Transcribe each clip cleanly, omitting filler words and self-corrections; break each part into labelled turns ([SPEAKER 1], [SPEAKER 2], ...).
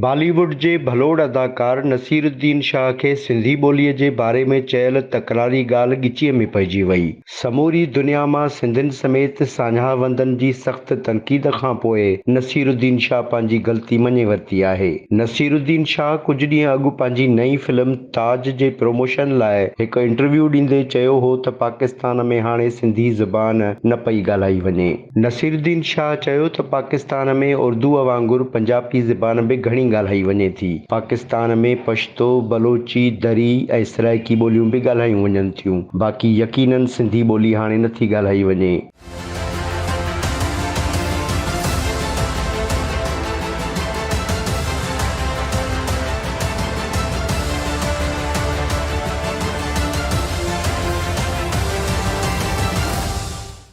[SPEAKER 1] बॉलीवुड जे भलोड़ अदाकार नसीरुद्दीन शाह खे सिंधी ॿोलीअ जे बारे में चयल तकरारी ॻाल्हि ॻिचीअ में पइजी वई। समूरी दुनिया मां सिंधियुनि समेत सान्याहवंदनि जी सख़्त तनक़ीद खां पोइ नसीरुद्दीन शाह पंहिंजी ग़लती मञे वरिती आहे। नसीरुद्दीन शाह कुझु ॾींहं अॻु पंहिंजी नई फिल्म ताज जे प्रमोशन लाइ हिकु इंटरव्यू ॾींदे चयो हो त पाकिस्तान में हाणे सिंधी ज़बान न पई ॻाल्हाई वञे। नसीरुद्दीन शाह चयो त पाकिस्तान में उर्दूअ वांगुरु पंजाबी ज़बान बि घणी ॻाल्हाई वञे थी। पाकिस्तान में पश्तो, बलोची, दरी ऐं सराइकी ॿोलियूं बि ॻाल्हायूं वञनि थियूं। बाक़ी यकीनन सिंधी ॿोली हाणे नथी ॻाल्हाई वञे।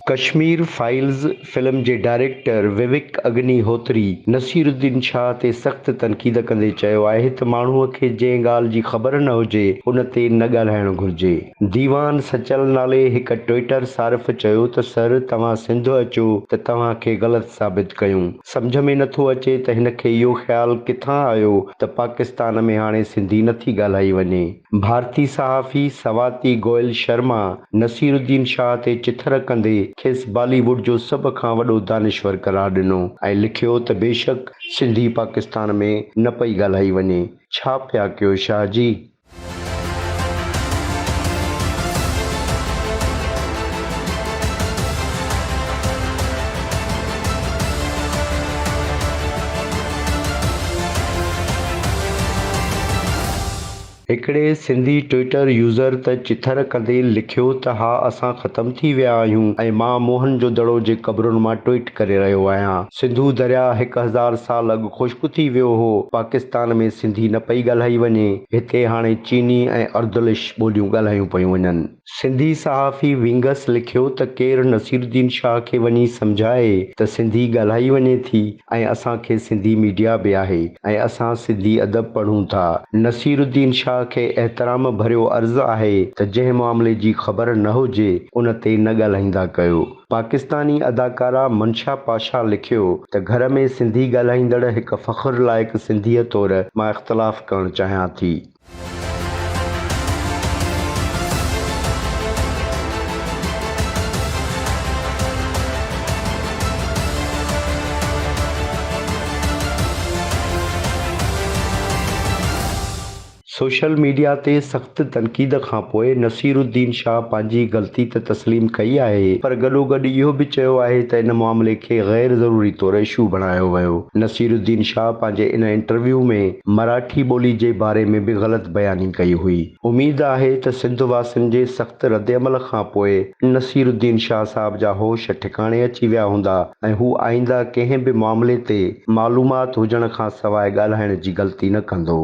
[SPEAKER 1] कश्मीर फाइल्स फिल्म जे डायरेक्टर विवेक अग्निहोत्री नसीरुद्दीन शाह ते सख़्त तनक़ीद कंदे चयो आहे त माण्हूअ खे जंहिं ॻाल्हि जी ख़बर न हुजे उन ते न ॻाल्हाइणु घुर्जे। दीवान सचल नाले हिकु ट्विटर सारिफ़ चयो त सर तव्हां सिंध अचो त तव्हांखे ग़लति साबित कयूं। सम्झ में नथो अचे त हिन खे इहो ख़्यालु किथां आयो त पाकिस्तान में हाणे सिंधी नथी ॻाल्हाई वञे। भारती सहाफ़ी सवाती गोयल शर्मा नसीरुद्दीन शाह ते चिथर कंदे खेसि बॉलीवुड जो सभ खां वॾो दानिश्वर करार ॾिनो ऐं लिखियो त बेशक सिंधी पाकिस्तान में न पई ॻाल्हाई वञे। छा पिया कयो शाह जी? हिकिड़े सिंधी ट्विटर यूज़र त चिथर कंदे लिखियो त हा असां ख़तम थी विया आहियूं ऐं मां मोहन जो दड़ो जे क़बरुनि मां ट्वीट करे रहियो आहियां। सिंधू दरिया 1000 साल अॻु ख़ुश्क थी वियो हो। पाकिस्तान में सिंधी न पई ॻाल्हाई वञे। हिते हाणे चीनी ऐं अर्दुलिश ॿोलियूं ॻाल्हायूं पियूं वञनि। सिंधी सहाफ़ी विंगस लिखियो त केरु नसीरुद्दीन शाह खे वञी सम्झाए त सिंधी ॻाल्हाई वञे थी ऐं असांखे सिंधी मीडिया बि आहे ऐं असां सिंधी अदब पढ़ूं था। नसीरुद्दीन शाह खे एहतराम भरियो अर्ज़ु आहे त जंहिं मामले जी ख़बर न हुजे उन ते न ॻाल्हाईंदा कयो। पाकिस्तानी अदाकारा मंशा पाशा लिखियो त घर में सिंधी ॻाल्हाईंदड़ हिकु फ़ख़्रु लाइक़ु सिंधीअ तौरु मां इख़्तिलाफ़ करणु चाहियां थी। सोशल मीडिया ते सख़्त तनक़ीद खां पोइ नसीरुद्दीन शाह पंहिंजी ग़लती त तस्लीम कई आहे पर गॾोगॾु इहो बि चयो आहे त इन मामले खे गैर ज़रूरी तौरु इशू बणायो वियो। नसीरुद्दीन शाह पंहिंजे इन इंटरव्यू में मराठी ॿोली जे बारे में बि ग़लति बयानी कई हुई। उमेद आहे त सिंध वासियुनि जे सख़्त रद्दअमल खां पोइ नसीरुद्दीन शाह साहब जा होश ठिकाणे अची विया हूंदा ऐं हू आईंदा कंहिं बि मामले ते मालूमात हुजण खां सवाइ ॻाल्हाइण जी ग़लती न कंदो।